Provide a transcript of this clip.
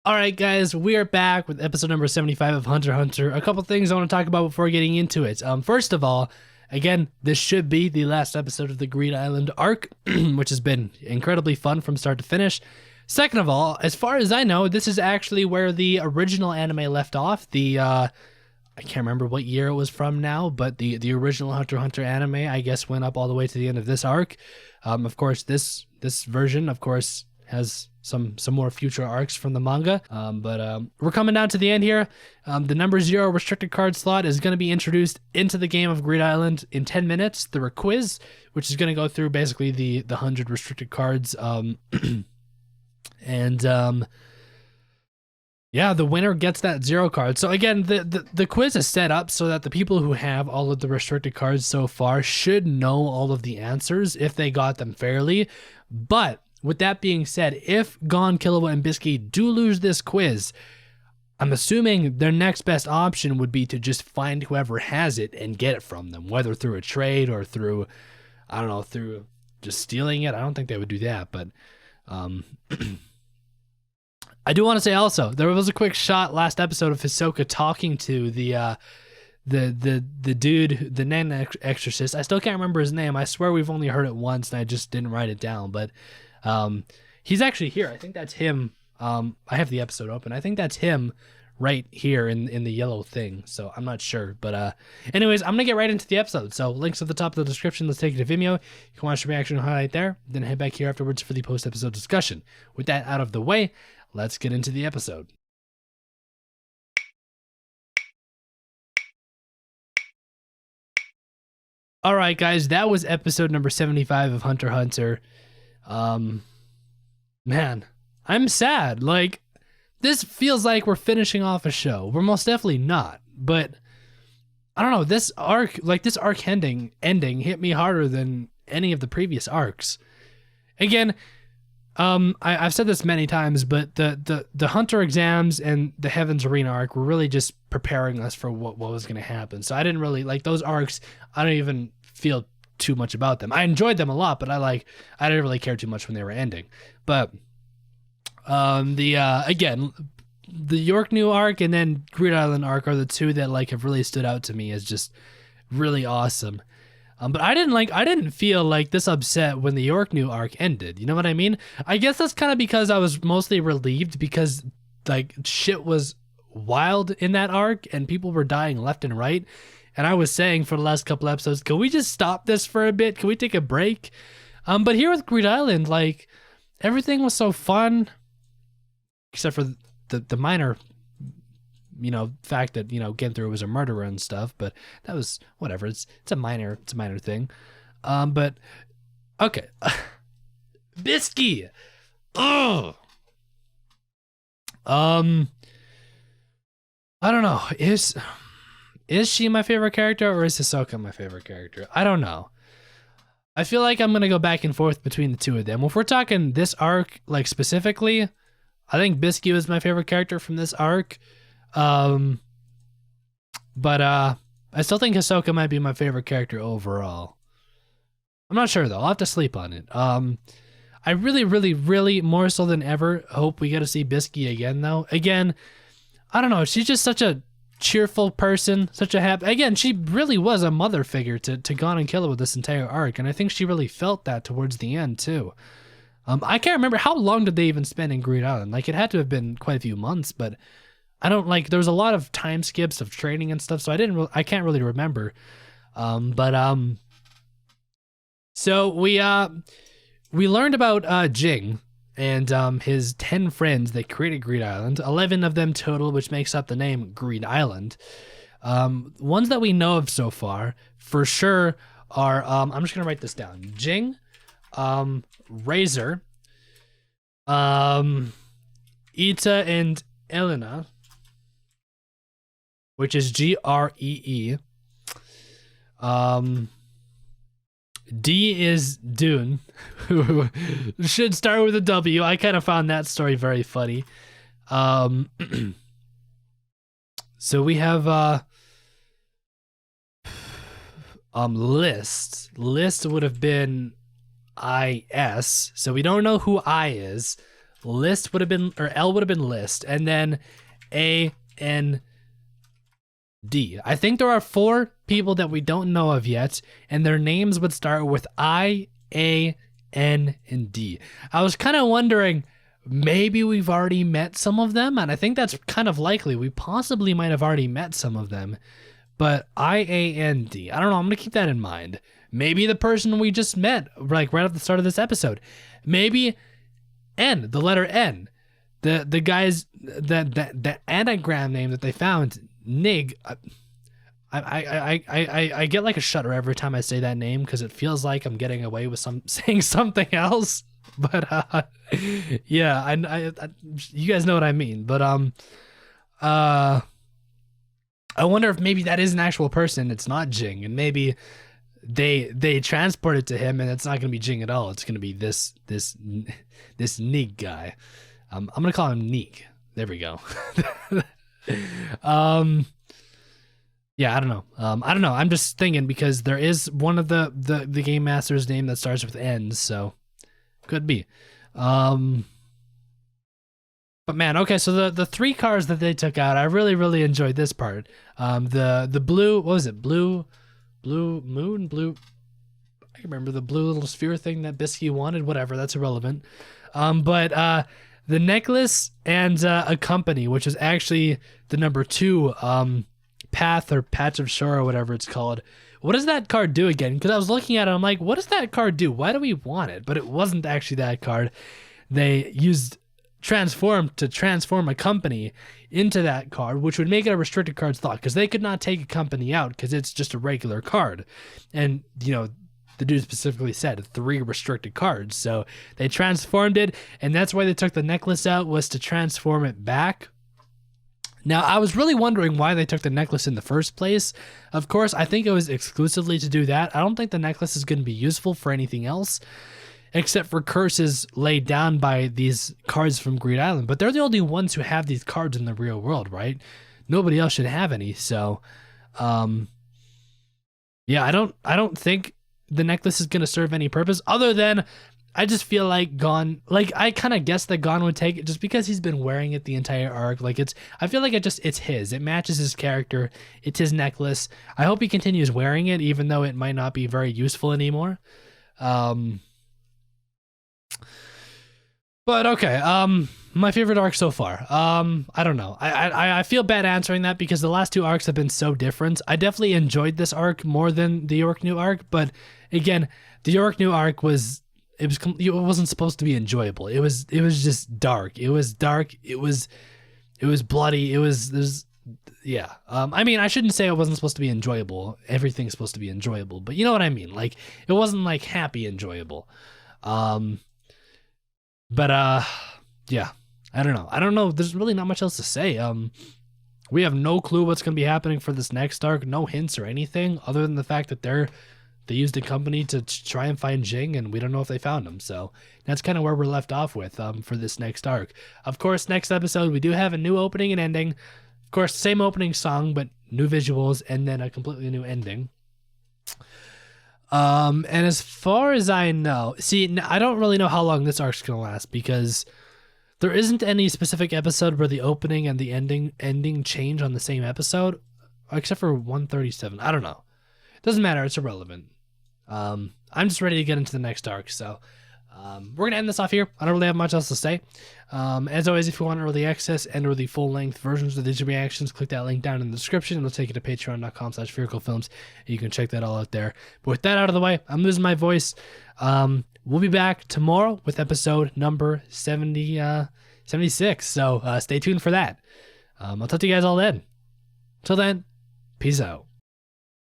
All right, guys, we are back with episode number 75 of Hunter x Hunter. A couple things I want to talk about before getting into it. First of all, again, this should be the last episode of the Greed Island arc, which has been incredibly fun from start to finish. Second of all, as far as I know, this is actually where the original anime left off. I can't remember what year it was from now, but the original Hunter x Hunter anime, I guess, went up all the way to the end of this arc. Of course, this version, of course, has some more future arcs from the manga. But we're coming down to the end here. The number 0 restricted card slot is going to be introduced into the game of Greed Island in 10 minutes through a quiz, which is going to go through basically the 100 restricted cards. Yeah, the winner gets that 0 card. So again, the quiz is set up so that the people who have all of the restricted cards so far should know all of the answers if they got them fairly. But with that being said, if Gon, Killua, and Bisky do lose this quiz, I'm assuming their next best option would be to just find whoever has it and get it from them, whether through a trade or through, I don't know, through just stealing it. I don't think they would do that, but I do want to say also, there was a quick shot last episode of Hisoka talking to the dude, the Nen exorcist. I still can't remember his name. I swear we've only heard it once and I just didn't write it down, but he's actually here. I think that's him. I have the episode open. I think that's him right here in the yellow thing. So I'm not sure, but anyways, I'm gonna get right into the episode. So links at the top of the description. Let's take it to Vimeo. You can watch the reaction highlight there, then head back here afterwards for the post-episode discussion. With that out of the way, let's get into the episode. All right, guys, that was episode number 75 of Hunter x Hunter. Man, I'm sad. Like, this feels like we're finishing off a show. We're most definitely not, but I don't know, this arc ending hit me harder than any of the previous arcs. Again, I've said this many times, but the Hunter exams and the Heaven's Arena arc were really just preparing us for what was going to happen. So I didn't really like those arcs. I don't even feel too much about them. I enjoyed them a lot, but I didn't really care too much when they were ending. But again, the York New arc and then Greed Island arc are the two that have really stood out to me as just really awesome. But I didn't feel like this upset when the York New arc ended. You know what I mean? I guess that's kind of because I was mostly relieved because shit was wild in that arc and people were dying left and right. And I was saying for the last couple episodes, can we just stop this for a bit? Can we take a break? But here with Greed Island, everything was so fun, except for the minor, fact that, Genther was a murderer and stuff, but that was whatever. It's a minor thing. But okay. Bisky. Ugh. I don't know. Is she my favorite character or is Hisoka my favorite character? I don't know. I feel like I'm gonna go back and forth between the two of them. If we're talking this arc, specifically, I think Bisky was my favorite character from this arc. But I still think Hisoka might be my favorite character overall. I'm not sure though. I'll have to sleep on it. I really, really, really more so than ever hope we get to see Bisky again though. Again, I don't know. She's just such a cheerful person, such a happy. Again, she really was a mother figure to Gon and Killua with this entire arc, and I think she really felt that towards the end too. I can't remember how long did they even spend in Greed Island. It had to have been quite a few months, but I don't there was a lot of time skips of training and stuff, so I can't really remember. So we learned about Ging and his 10 friends that created Greed Island, 11 of them total, which makes up the name Greed Island. Ones that we know of so far, for sure, are, I'm just going to write this down. Ging, Razor, Ita and Elena, which is Gree. D is Dune, who should start with a W. I kind of found that story very funny. So we have List. List would have been IS, so we don't know who I is. list would have been, or L would have been list, and then A, N, D. I think there are 4 people that we don't know of yet, and their names would start with I, A, N, and D. I was kind of wondering, maybe we've already met some of them, and I think that's kind of likely. We possibly might have already met some of them, but I, A, N, D. I don't know. I'm going to keep that in mind. Maybe the person we just met, like right at the start of this episode. Maybe N, the letter N. The guy's, the anagram name that they found, Nig. I get like a shudder every time I say that name because it feels like I'm getting away with saying something else. But yeah, I you guys know what I mean. But I wonder if maybe that is an actual person. It's not Ging, and maybe they transport it to him, and it's not gonna be Ging at all. It's gonna be this Nig guy. I'm gonna call him Nig. There we go. Yeah, I don't know. I'm just thinking because there is one of the game master's name that starts with N, so could be. But man, okay, so the 3 cars that they took out, I really enjoyed this part. The blue, what was it? Blue moon, I can remember the blue little sphere thing that Bisky wanted, whatever, that's irrelevant. But the necklace and a company, which is actually the number 2 path or patch of shore or whatever it's called. What does that card do again? Because I was looking at it, I'm like, what does that card do? Why do we want it? But it wasn't actually that card. They used transform to transform a company into that card, which would make it a restricted card slot because they could not take a company out because it's just a regular card. And, you know, the dude specifically said 3 restricted cards. So they transformed it, and that's why they took the necklace out, was to transform it back. Now, I was really wondering why they took the necklace in the first place. Of course, I think it was exclusively to do that. I don't think the necklace is going to be useful for anything else, except for curses laid down by these cards from Greed Island. But they're the only ones who have these cards in the real world, right? Nobody else should have any. So, yeah, I don't think the necklace is going to serve any purpose other than I just feel like Gon, like I kind of guessed that Gon would take it just because he's been wearing it the entire arc. Like I feel like it's his. It matches his character. It's his necklace. I hope he continues wearing it, even though it might not be very useful anymore. But okay. My favorite arc so far. I don't know. I feel bad answering that because the last 2 arcs have been so different. I definitely enjoyed this arc more than the York New arc, but again, the York New arc it wasn't supposed to be enjoyable. It was just dark. It was dark. It was bloody. Yeah. I mean, I shouldn't say it wasn't supposed to be enjoyable. Everything's supposed to be enjoyable, but you know what I mean? Like, it wasn't like happy enjoyable. But yeah, I don't know. There's really not much else to say. We have no clue what's going to be happening for this next arc. No hints or anything other than the fact that they used a company to try and find Ging, and we don't know if they found him. So that's kind of where we're left off with for this next arc. Of course, next episode, we do have a new opening and ending. Of course, same opening song, but new visuals and then a completely new ending. And as far as I know, see, I don't really know how long this arc's going to last because there isn't any specific episode where the opening and the ending change on the same episode, except for 137. I don't know. It doesn't matter. It's irrelevant. I'm just ready to get into the next arc, so we're going to end this off here. I don't really have much else to say. As always, if you want early access and or the full-length versions of these reactions, click that link down in the description. It'll take you to patreon.com/sphericalfilms. You can check that all out there. But with that out of the way, I'm losing my voice. We'll be back tomorrow with episode number 76, so stay tuned for that. I'll talk to you guys all then. Till then, peace out.